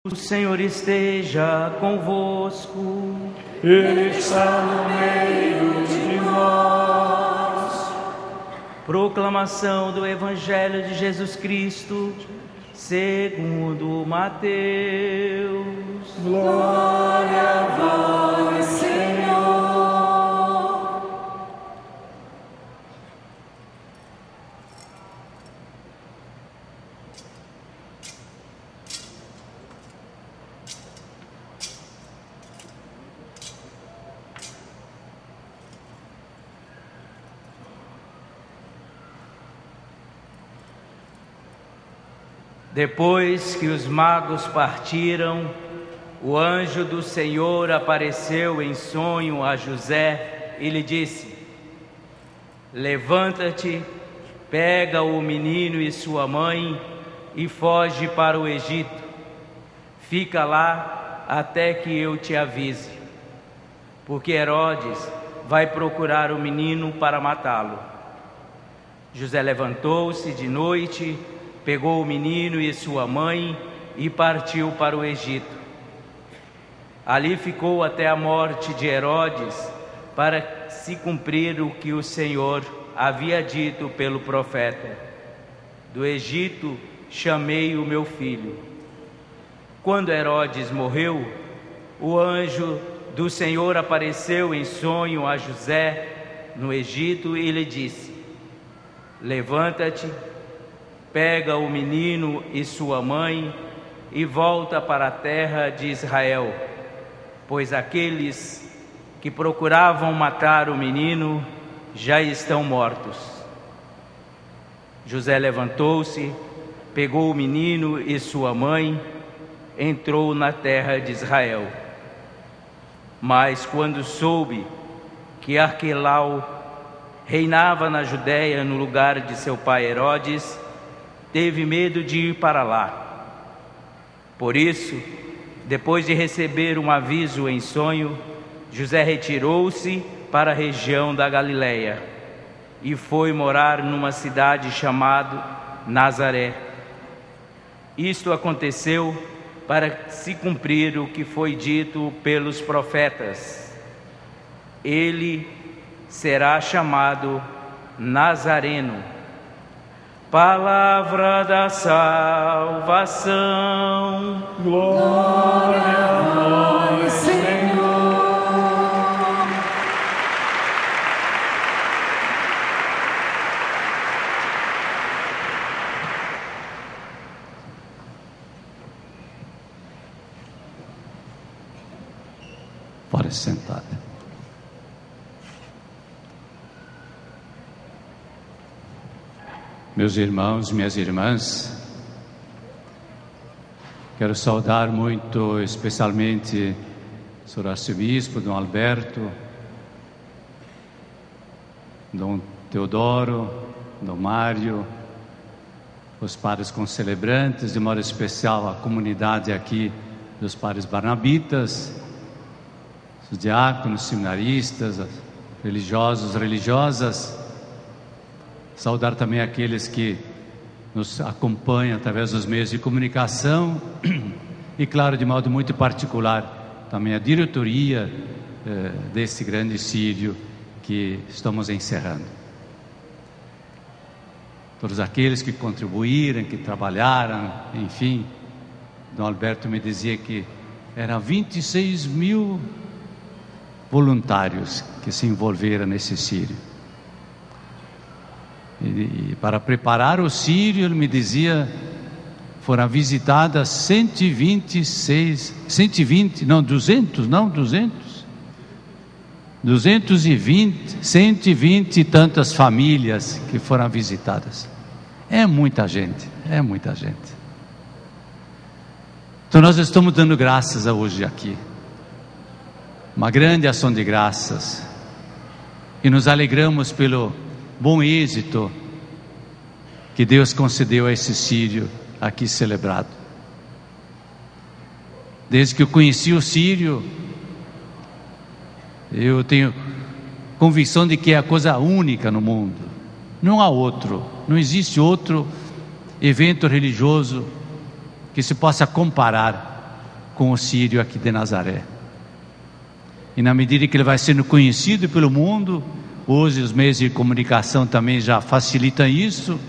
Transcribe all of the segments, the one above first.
O Senhor esteja convosco. Ele está no meio de nós. Proclamação do Evangelho de Jesus Cristo, segundo Mateus. Glória a vós, Senhor. Depois que os magos partiram, o anjo do Senhor apareceu em sonho a José e lhe disse: Levanta-te, pega o menino e sua mãe e foge para o Egito. Fica lá até que eu te avise, porque Herodes vai procurar o menino para matá-lo. José levantou-se de noite, pegou o menino e sua mãe e partiu para o Egito. Ali ficou até a morte de Herodes, para se cumprir o que o Senhor havia dito pelo profeta: do Egito chamei o meu filho. Quando Herodes morreu, o anjo do Senhor apareceu em sonho a José no Egito e lhe disse: Levanta-te, pega o menino e sua mãe e volta para a terra de Israel, pois aqueles que procuravam matar o menino já estão mortos. José levantou-se, pegou o menino e sua mãe, entrou na terra de Israel. Mas quando soube que Arquelau reinava na Judéia no lugar de seu pai Herodes, teve medo de ir para lá. Por isso, depois de receber um aviso em sonho, José retirou-se para a região da Galileia e foi morar numa cidade chamada Nazaré. Isto aconteceu para se cumprir o que foi dito pelos profetas: ele será chamado Nazareno. Palavra da salvação. Glória a vós, Senhor. Pode sentar. Meus irmãos, minhas irmãs, quero saudar muito especialmente o Sr. Arcebispo Dom Alberto, Dom Teodoro, Dom Mário, os padres concelebrantes, de modo especial a comunidade aqui dos padres barnabitas, os diáconos, seminaristas, religiosos, religiosas. Saudar também aqueles que nos acompanham através dos meios de comunicação e, claro, de modo muito particular, também a diretoria desse grande sírio que estamos encerrando. Todos aqueles que contribuíram, que trabalharam, enfim. Dom Alberto me dizia que eram 26 mil voluntários que se envolveram nesse sírio. E para preparar o sírio, ele me dizia, foram visitadas 200 e tantas famílias que foram visitadas. É muita gente, é muita gente. Então nós estamos dando graças hoje aqui, uma grande ação de graças, e nos alegramos pelo bom êxito que Deus concedeu a esse sírio aqui celebrado. Desde que eu conheci o sírio, eu tenho convicção de que é a coisa única no mundo. Não há outro, não existe outro evento religioso que se possa comparar com o Sírio aqui de Nazaré. E na medida que ele vai sendo conhecido pelo mundo, hoje os meios de comunicação também já facilitam isso,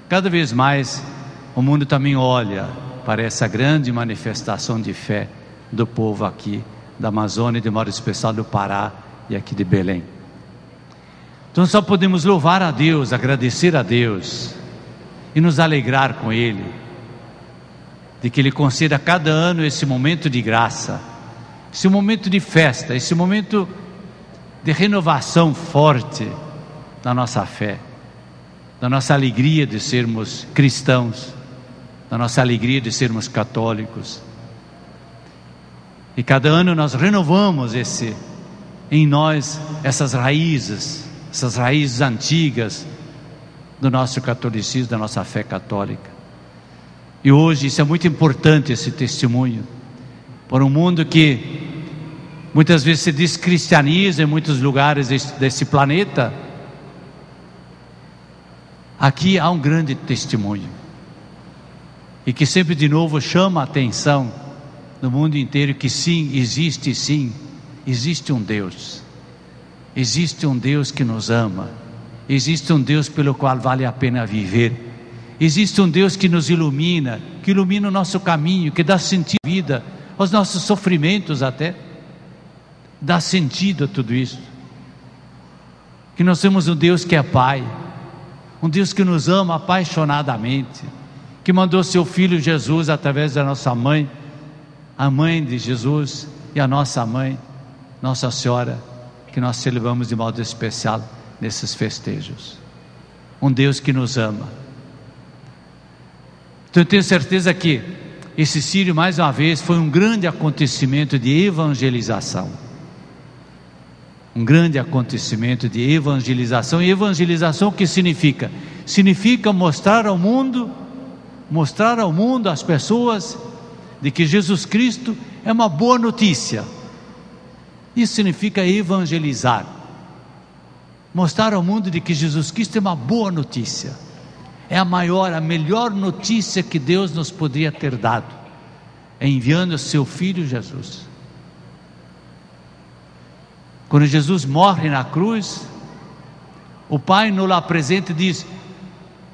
cada vez mais o mundo também olha para essa grande manifestação de fé do povo aqui da Amazônia, de modo especial do Pará e aqui de Belém. Então só podemos louvar a Deus, agradecer a Deus e nos alegrar com Ele, de que Ele conceda a cada ano esse momento de graça, esse momento de festa, esse momento de renovação forte da nossa fé, da nossa alegria de sermos cristãos, da nossa alegria de sermos católicos. E cada ano nós renovamos em nós essas raízes antigas do nosso catolicismo, da nossa fé católica. E hoje isso é muito importante, esse testemunho, para um mundo que muitas vezes se descristianiza em muitos lugares desse planeta. Aqui há um grande testemunho, e que sempre de novo chama a atenção no mundo inteiro, que sim, existe um Deus. Existe um Deus que nos ama, existe um Deus pelo qual vale a pena viver, existe um Deus que nos ilumina, que ilumina o nosso caminho, que dá sentido à vida, aos nossos sofrimentos até, dá sentido a tudo isso. Que nós temos um Deus que é Pai, um Deus que nos ama apaixonadamente, que mandou seu Filho Jesus através da nossa mãe, a mãe de Jesus e a nossa mãe, Nossa Senhora, que nós celebramos de modo especial nesses festejos. Um Deus que nos ama. Então eu tenho certeza que esse Sírio, mais uma vez, foi um grande acontecimento de evangelização. Um grande acontecimento de evangelização. E evangelização o que significa? Significa mostrar ao mundo às pessoas de que Jesus Cristo é uma boa notícia. Isso significa evangelizar, mostrar ao mundo de que Jesus Cristo é uma boa notícia, é a melhor notícia que Deus nos poderia ter dado, enviando o seu Filho Jesus. Quando Jesus morre na cruz, o Pai nos apresenta e diz: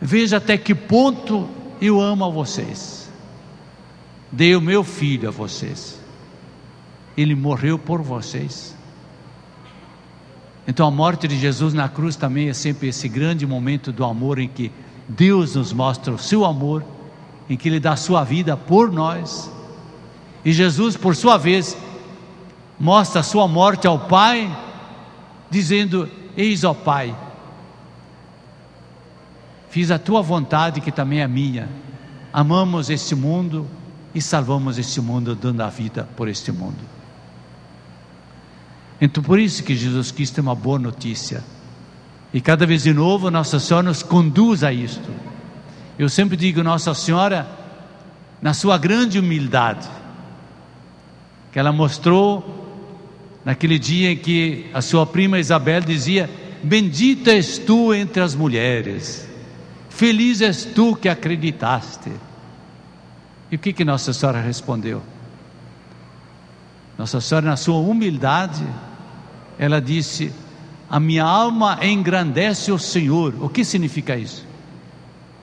veja até que ponto eu amo a vocês, dei o meu Filho a vocês, Ele morreu por vocês. Então a morte de Jesus na cruz também é sempre esse grande momento do amor, em que Deus nos mostra o seu amor, em que Ele dá a sua vida por nós, e Jesus por sua vez mostra a sua morte ao Pai, dizendo: eis ó Pai, fiz a tua vontade que também é a minha, amamos este mundo e salvamos este mundo, dando a vida por este mundo. Então por isso que Jesus Cristo é uma boa notícia, e cada vez de novo Nossa Senhora nos conduz a isto. Eu sempre digo, Nossa Senhora, na sua grande humildade, que ela mostrou naquele dia em que a sua prima Isabel dizia: bendita és tu entre as mulheres, feliz és tu que acreditaste. E o que Nossa Senhora respondeu? Nossa Senhora, na sua humildade, ela disse: a minha alma engrandece o Senhor. O que significa isso?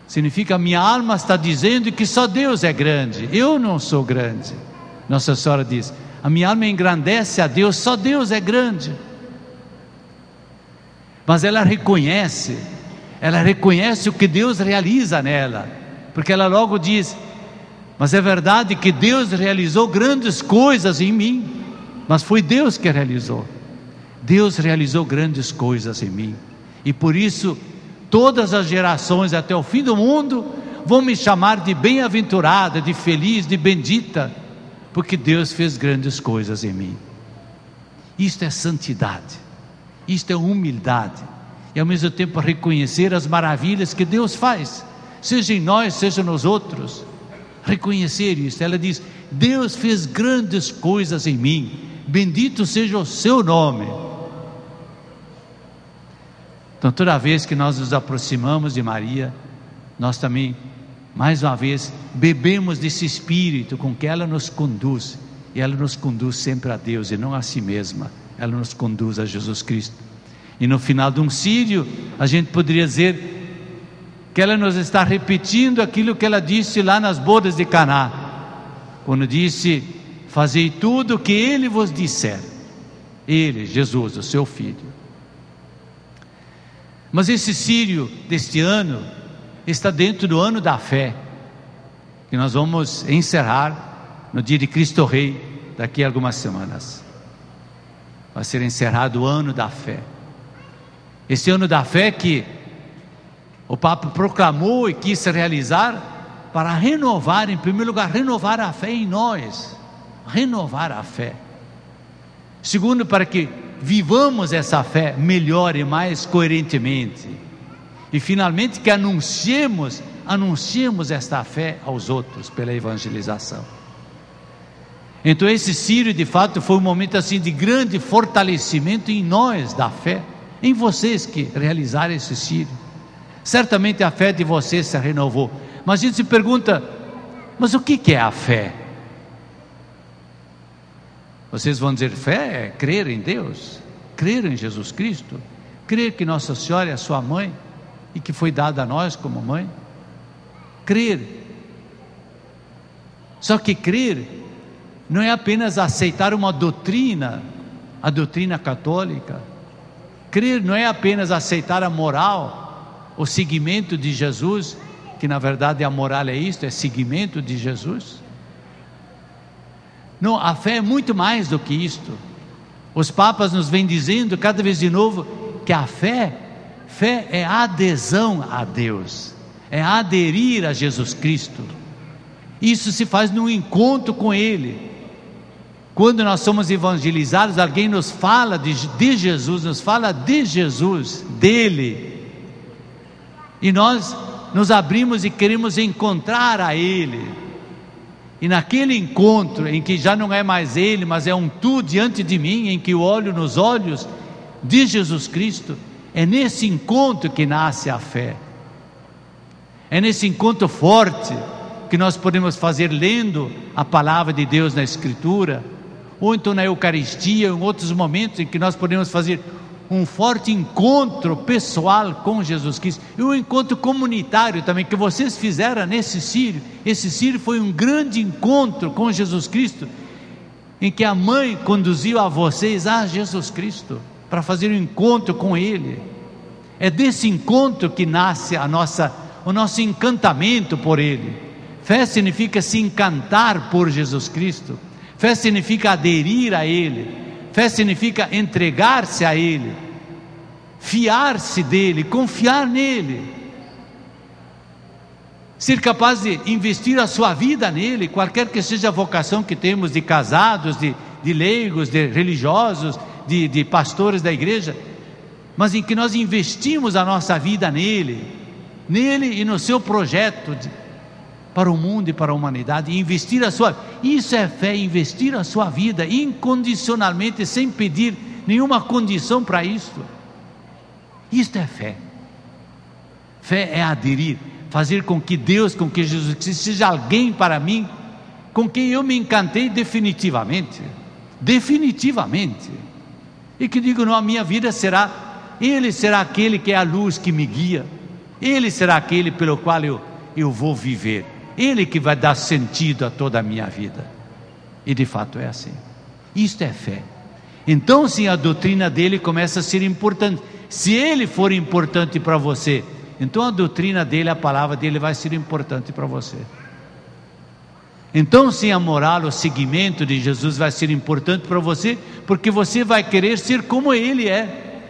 Significa: a minha alma está dizendo que só Deus é grande, eu não sou grande. Nossa Senhora diz: a minha alma engrandece a Deus, só Deus é grande. Mas ela reconhece o que Deus realiza nela, porque ela logo diz: mas é verdade que Deus realizou grandes coisas em mim, mas foi Deus que realizou. Deus realizou grandes coisas em mim, e por isso todas as gerações até o fim do mundo vão me chamar de bem-aventurada, de feliz, de bendita, porque Deus fez grandes coisas em mim. Isto é santidade, isto é humildade, e ao mesmo tempo reconhecer as maravilhas que Deus faz, seja em nós, seja nos outros. Reconhecer isso. Ela diz: Deus fez grandes coisas em mim, bendito seja o seu nome. Então toda vez que nós nos aproximamos de Maria, nós também mais uma vez, bebemos desse Espírito com que ela nos conduz, e ela nos conduz sempre a Deus e não a si mesma, ela nos conduz a Jesus Cristo. E no final de um sírio, a gente poderia dizer que ela nos está repetindo aquilo que ela disse lá nas bodas de Caná, quando disse: fazei tudo o que Ele vos disser. Ele, Jesus, o seu Filho. Mas esse sírio deste ano está dentro do ano da fé, que nós vamos encerrar no dia de Cristo Rei, daqui a algumas semanas. Vai ser encerrado o ano da fé. Esse ano da fé que o Papa proclamou e quis realizar para renovar, em primeiro lugar, renovar a fé em nós, renovar a fé. Segundo, para que vivamos essa fé melhor e mais coerentemente. E finalmente que anunciemos esta fé aos outros pela evangelização. Então esse sírio de fato foi um momento assim de grande fortalecimento em nós da fé, em vocês que realizaram esse sírio. Certamente a fé de vocês se renovou, mas a gente se pergunta, mas o que é a fé? Vocês vão dizer, fé é crer em Deus, crer em Jesus Cristo, crer que Nossa Senhora é a sua mãe e que foi dada a nós como mãe. Crer. Só que crer não é apenas aceitar uma doutrina, a doutrina católica. Crer não é apenas aceitar a moral, o seguimento de Jesus, que na verdade a moral é isto, é seguimento de Jesus. Não, a fé é muito mais do que isto. Os papas nos vêm dizendo cada vez de novo que a fé é adesão a Deus, é aderir a Jesus Cristo. Isso se faz num encontro com Ele. Quando nós somos evangelizados, alguém nos fala de Jesus, nos fala de Jesus, dele, e nós nos abrimos e queremos encontrar a Ele. E naquele encontro em que já não é mais Ele, mas é um tu diante de mim, em que eu olho nos olhos de Jesus Cristo, é nesse encontro que nasce a fé. É nesse encontro forte que nós podemos fazer lendo a palavra de Deus na Escritura, ou então na Eucaristia, em outros momentos em que nós podemos fazer um forte encontro pessoal com Jesus Cristo, e um encontro comunitário também, que vocês fizeram nesse sírio. Esse sírio foi um grande encontro com Jesus Cristo, em que a mãe conduziu a vocês a Jesus Cristo, para fazer um encontro com Ele. É desse encontro que nasce o nosso encantamento por Ele. Fé significa se encantar por Jesus Cristo, fé significa aderir a Ele, fé significa entregar-se a Ele, fiar-se dEle, confiar nele, ser capaz de investir a sua vida nele, qualquer que seja a vocação que temos de casados, de leigos, de religiosos, de pastores da igreja, mas em que nós investimos a nossa vida nele e no seu projeto para o mundo e para a humanidade, e investir a sua, isso é fé, investir a sua vida incondicionalmente, sem pedir nenhuma condição para isto. Isto é fé. Fé é aderir, fazer com que Deus, com que Jesus Cristo seja alguém para mim, com quem eu me encantei definitivamente, e que digo, não, a minha vida Ele será aquele que é a luz que me guia, Ele será aquele pelo qual eu vou viver, Ele que vai dar sentido a toda a minha vida. E de fato é assim. Isto é fé. Então sim, a doutrina dele começa a ser importante. Se ele for importante para você, então a doutrina dele, a palavra dele vai ser importante para você. Então sim, a moral, o seguimento de Jesus vai ser importante para você, porque você vai querer ser como Ele é,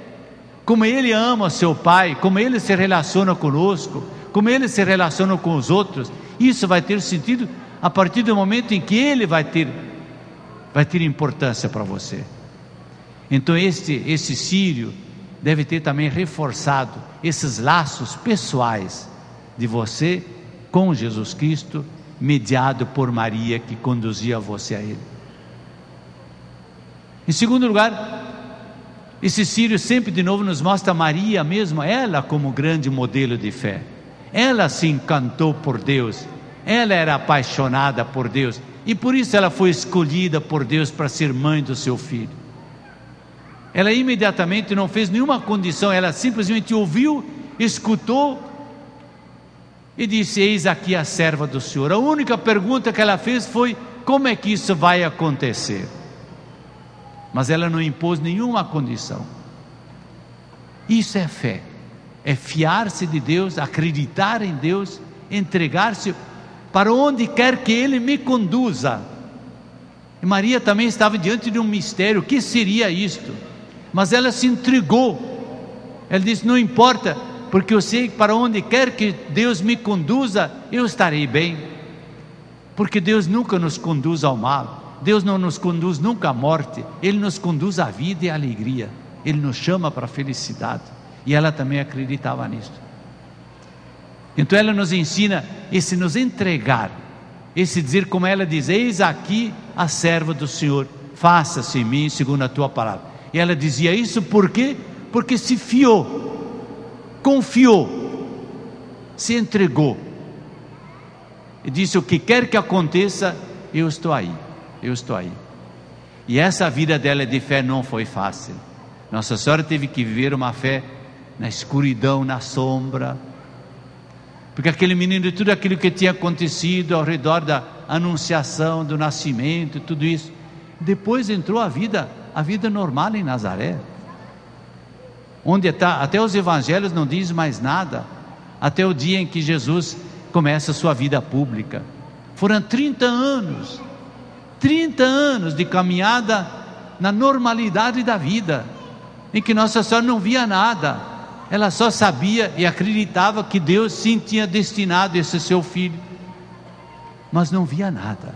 como Ele ama seu Pai, como Ele se relaciona conosco, como Ele se relaciona com os outros. Isso vai ter sentido a partir do momento em que Ele vai ter importância para você. Então esse sírio deve ter também reforçado esses laços pessoais de você com Jesus Cristo, mediado por Maria, que conduzia você a Ele. Em segundo lugar, esse sírio sempre de novo nos mostra Maria mesmo, ela como grande modelo de fé. Ela se encantou por Deus, ela era apaixonada por Deus, e por isso ela foi escolhida por Deus para ser mãe do seu filho. Ela imediatamente não fez nenhuma condição, ela simplesmente ouviu, escutou e disse: eis aqui a serva do Senhor. A única pergunta que ela fez foi: como é que isso vai acontecer? Mas ela não impôs nenhuma condição. Isso é fé, é fiar-se de Deus, acreditar em Deus, entregar-se para onde quer que Ele me conduza. E Maria também estava diante de um mistério: o que seria isto? Mas ela se entregou. Ela disse: não importa, porque eu sei que para onde quer que Deus me conduza, eu estarei bem, porque Deus nunca nos conduz ao mal, Deus não nos conduz nunca à morte, Ele nos conduz à vida e à alegria, Ele nos chama para a felicidade, e ela também acreditava nisso. Então ela nos ensina esse nos entregar, esse dizer como ela diz: eis aqui a serva do Senhor, faça-se em mim segundo a tua palavra. E ela dizia isso por quê? Porque se fiou, confiou, se entregou, e disse: o que quer que aconteça, eu estou aí, eu estou aí. E essa vida dela de fé não foi fácil. Nossa Senhora teve que viver uma fé na escuridão, na sombra, porque aquele menino, tudo aquilo que tinha acontecido ao redor da anunciação, do nascimento, tudo isso, depois entrou a vida normal em Nazaré, onde até os evangelhos não dizem mais nada, até o dia em que Jesus começa a sua vida pública. Foram 30 anos de caminhada na normalidade da vida, em que Nossa Senhora não via nada, ela só sabia e acreditava que Deus sim tinha destinado esse seu filho, mas não via nada.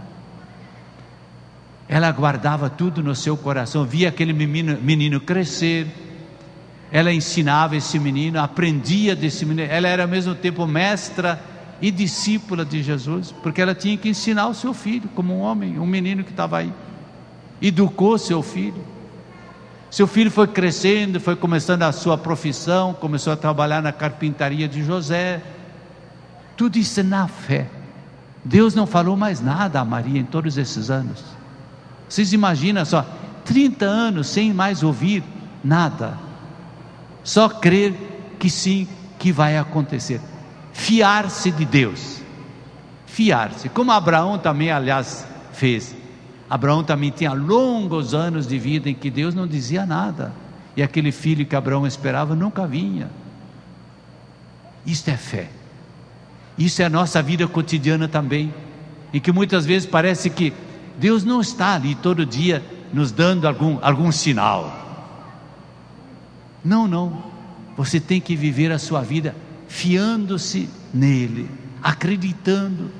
Ela guardava tudo no seu coração, via aquele menino crescer, ela ensinava esse menino, aprendia desse menino, ela era ao mesmo tempo mestra e discípula de Jesus, porque ela tinha que ensinar o seu filho, como um homem, um menino que estava aí, educou seu filho foi crescendo, foi começando a sua profissão, começou a trabalhar na carpintaria de José, tudo isso na fé. Deus não falou mais nada a Maria em todos esses anos. Vocês imaginam só, 30 anos sem mais ouvir nada, só crer que sim, que vai acontecer, fiar-se de Deus, fiar-se, como Abraão também aliás fez. Abraão também tinha longos anos de vida em que Deus não dizia nada, e aquele filho que Abraão esperava nunca vinha. Isto é fé, isso é a nossa vida cotidiana também, em que muitas vezes parece que Deus não está ali todo dia nos dando algum sinal. Não, você tem que viver a sua vida fiando-se nele, acreditando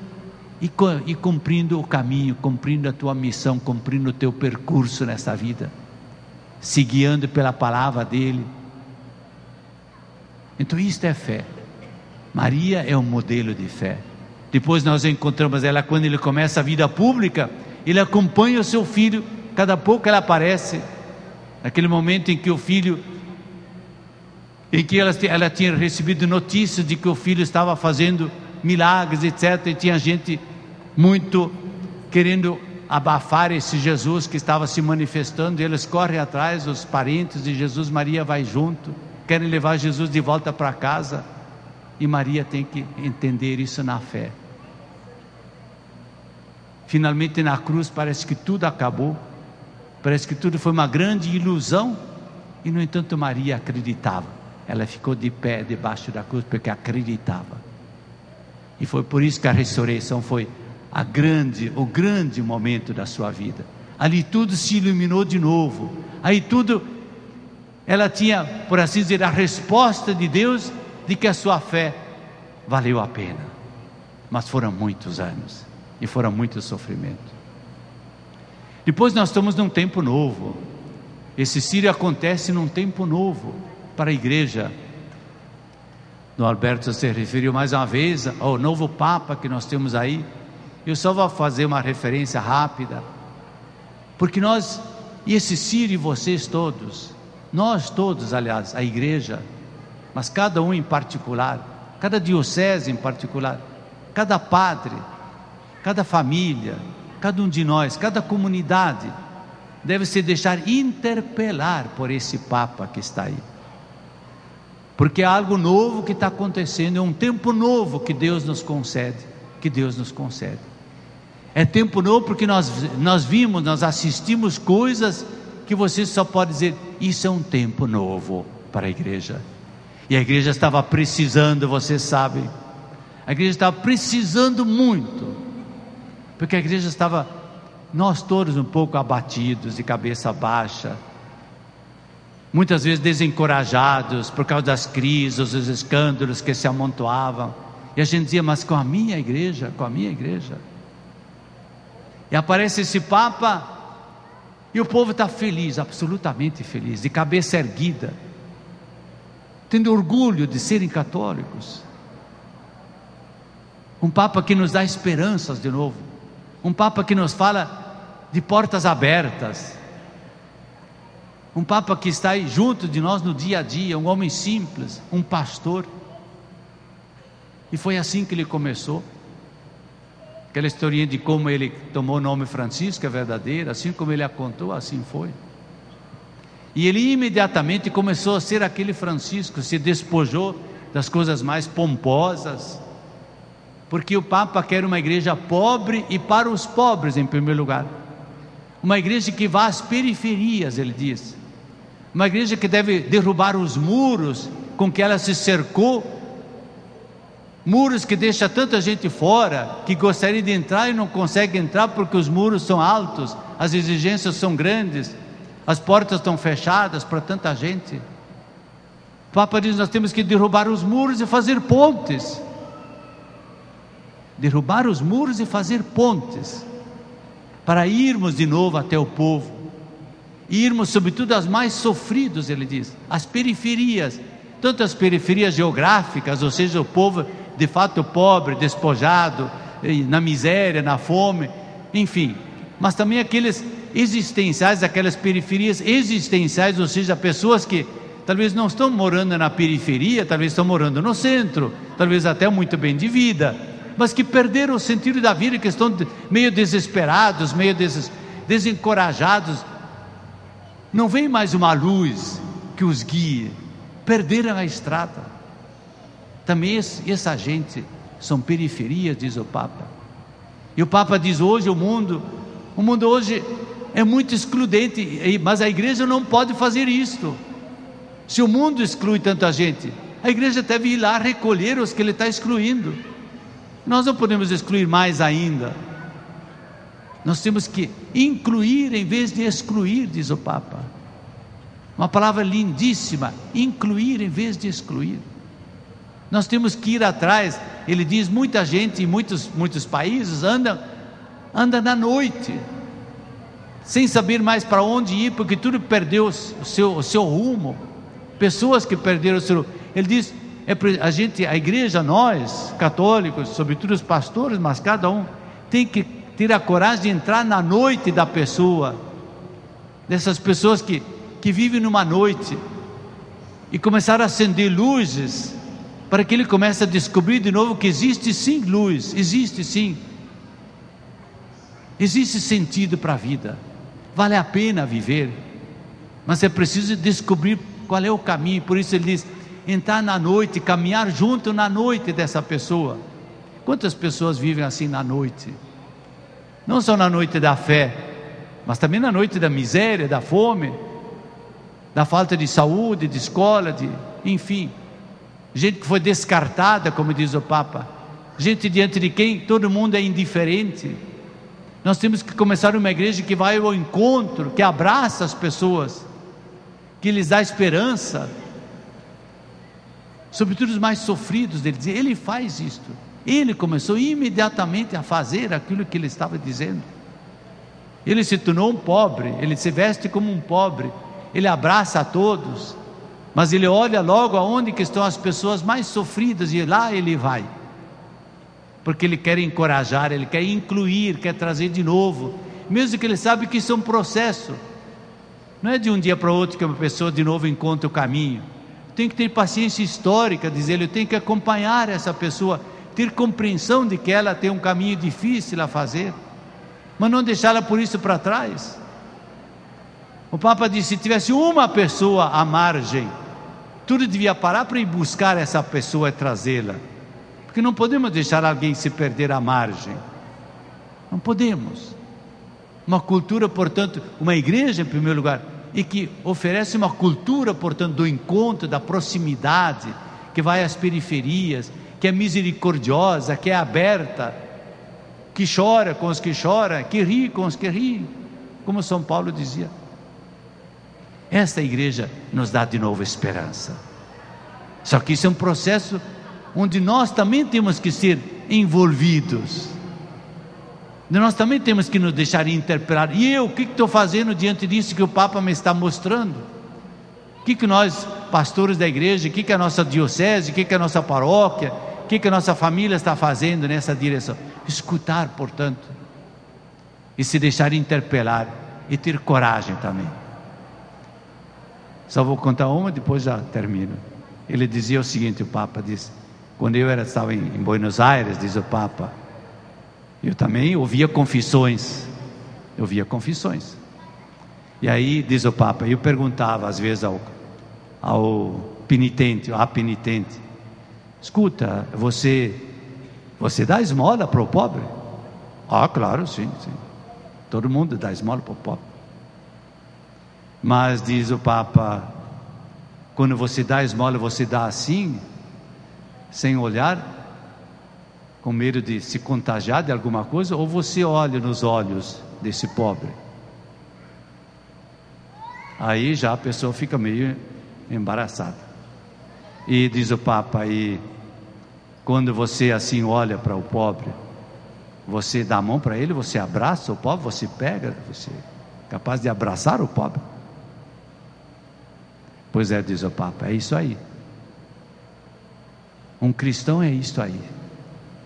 e cumprindo o caminho, cumprindo a tua missão, cumprindo o teu percurso nessa vida, se guiando pela palavra dele. Então isto é fé. Maria é um modelo de fé. Depois nós encontramos ela quando ele começa a vida pública. Ele acompanha o seu filho, cada pouco ela aparece, naquele momento em que o filho, em que ela tinha recebido notícias de que o filho estava fazendo milagres, etc, e tinha gente muito querendo abafar esse Jesus que estava se manifestando, e eles correm atrás, os parentes de Jesus, Maria vai junto, querem levar Jesus de volta para casa, e Maria tem que entender isso na fé. Finalmente na cruz parece que tudo acabou, parece que tudo foi uma grande ilusão, e no entanto Maria acreditava, ela ficou de pé debaixo da cruz porque acreditava, e foi por isso que a ressurreição foi o grande momento da sua vida. Ali tudo se iluminou de novo, aí tudo, ela tinha, por assim dizer, a resposta de Deus, de que a sua fé valeu a pena, mas foram muitos anos, e foram muitos sofrimentos. Depois nós estamos num tempo novo, esse Sírio acontece num tempo novo, para a igreja. Dom Alberto se referiu mais uma vez ao novo Papa que nós temos aí. Eu só vou fazer uma referência rápida, porque nós, e esse Sírio e vocês todos, nós todos aliás, a igreja, mas cada um em particular, cada diocese em particular, cada padre, cada família, cada um de nós, cada comunidade, deve se deixar interpelar por esse Papa que está aí. Porque é algo novo que está acontecendo, é um tempo novo que Deus nos concede, É tempo novo porque nós vimos, nós assistimos coisas que você só pode dizer, isso é um tempo novo para a igreja. E a igreja estava precisando, você sabe, a igreja estava precisando muito, porque a igreja estava, nós todos um pouco abatidos, de cabeça baixa, muitas vezes desencorajados por causa das crises, os escândalos que se amontoavam, e a gente dizia, mas com a minha igreja, e aparece esse Papa, e o povo está feliz, absolutamente feliz, de cabeça erguida, tendo orgulho de serem católicos. Um Papa que nos dá esperanças de novo, um Papa que nos fala de portas abertas, um Papa que está aí junto de nós no dia a dia, um homem simples, um pastor. E foi assim que ele começou. Aquela historinha de como ele tomou o nome Francisco é verdadeira, assim como ele a contou, assim foi. E ele imediatamente começou a ser aquele Francisco, se despojou das coisas mais pomposas, porque o Papa quer uma igreja pobre e para os pobres em primeiro lugar, uma igreja que vá às periferias, ele diz, uma igreja que deve derrubar os muros com que ela se cercou, muros que deixam tanta gente fora, que gostaria de entrar e não consegue entrar porque os muros são altos, as exigências são grandes, as portas estão fechadas para tanta gente. O Papa diz, nós temos que derrubar os muros e fazer pontes, para irmos de novo até o povo, irmos sobretudo aos mais sofridos, ele diz, as periferias, tanto as periferias geográficas, ou seja, o povo de fato pobre, despojado, na miséria, na fome, enfim, mas também aqueles existenciais, aquelas periferias existenciais, ou seja, pessoas que talvez não estão morando na periferia, talvez estão morando no centro, talvez até muito bem de vida, mas que perderam o sentido da vida, que estão meio desesperados, meio desencorajados, não vem mais uma luz que os guie, perderam a estrada. Também essa gente são periferias, diz o Papa. E o Papa diz, hoje o mundo hoje é muito excludente, mas a igreja não pode fazer isto. Se o mundo exclui tanta gente, a igreja deve ir lá recolher os que ele está excluindo. Nós não podemos excluir mais ainda, nós temos que incluir em vez de excluir, diz o Papa. Uma palavra lindíssima, incluir em vez de excluir. Nós temos que ir atrás, ele diz, muita gente em muitos países anda na noite, sem saber mais para onde ir, porque tudo perdeu o seu rumo, pessoas que perderam o seu, ele diz, a igreja, nós católicos, sobretudo os pastores, mas cada um tem que ter a coragem de entrar na noite da pessoa, dessas pessoas que vivem numa noite, e começar a acender luzes, para que ele comece a descobrir de novo que existe sim luz, existe sim, existe sentido para a vida, vale a pena viver, mas é preciso descobrir qual é o caminho. Por isso ele diz, entrar na noite, caminhar junto na noite dessa pessoa. Quantas pessoas vivem assim na noite? Não só na noite da fé, mas também na noite da miséria, da fome, da falta de saúde, de escola, enfim, gente que foi descartada, como diz o Papa, gente diante de quem todo mundo é indiferente. Nós temos que começar uma igreja que vai ao encontro, que abraça as pessoas, que lhes dá esperança, sobretudo os mais sofridos. Ele faz isto, ele começou imediatamente a fazer aquilo que ele estava dizendo. Ele se tornou um pobre, ele se veste como um pobre, ele abraça a todos, mas ele olha logo aonde que estão as pessoas mais sofridas, e lá ele vai, porque ele quer encorajar, ele quer incluir, quer trazer de novo, mesmo que ele sabe que isso é um processo, não é de um dia para o outro que uma pessoa de novo encontra o caminho, tenho que ter paciência histórica, diz ele, eu tenho que acompanhar essa pessoa, ter compreensão de que ela tem um caminho difícil a fazer, mas não deixá-la por isso para trás. O Papa disse, se tivesse uma pessoa à margem, tudo devia parar para ir buscar essa pessoa e trazê-la, porque não podemos deixar alguém se perder à margem, não podemos. Uma cultura, portanto, uma igreja em primeiro lugar, e que oferece uma cultura, portanto, do encontro, da proximidade, que vai às periferias, que é misericordiosa, que é aberta, que chora com os que choram, que ri com os que riem, como São Paulo dizia. Esta igreja nos dá de novo esperança. Só que isso é um processo onde nós também temos que ser envolvidos. Nós também temos que nos deixar interpelar. E eu, o que estou fazendo diante disso que o Papa me está mostrando? O que nós, pastores da igreja, o que a nossa diocese, o que a nossa paróquia, o que a nossa família está fazendo nessa direção? Escutar, portanto, e se deixar interpelar, e ter coragem também. Só vou contar uma, depois já termino. Ele dizia o seguinte, o Papa disse, quando eu estava em Buenos Aires, diz o Papa, eu também ouvia confissões, e aí diz o Papa, eu perguntava às vezes ao penitente, à penitente, escuta, você dá esmola para o pobre? Ah, claro, sim, todo mundo dá esmola para o pobre, mas diz o Papa, quando você dá esmola, você dá assim, sem olhar, com medo de se contagiar de alguma coisa, ou você olha nos olhos desse pobre? Aí já a pessoa fica meio embaraçada. E diz o Papa, aí quando você assim olha para o pobre, você dá a mão para ele, você abraça o pobre, você pega, você é capaz de abraçar o pobre? Pois é, diz o Papa, é isso aí. Um cristão é isso aí.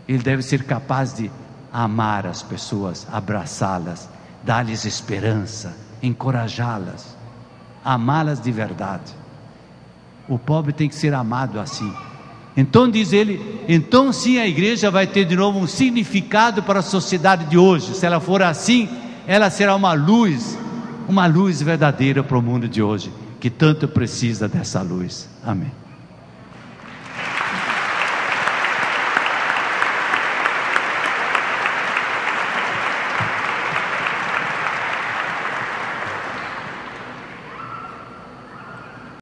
Ele deve ser capaz de amar as pessoas, abraçá-las, dar-lhes esperança, encorajá-las, amá-las de verdade. O pobre tem que ser amado assim. Então diz ele, então sim a igreja vai ter de novo um significado para a sociedade de hoje. Se ela for assim, ela será uma luz verdadeira para o mundo de hoje, que tanto precisa dessa luz. Amém.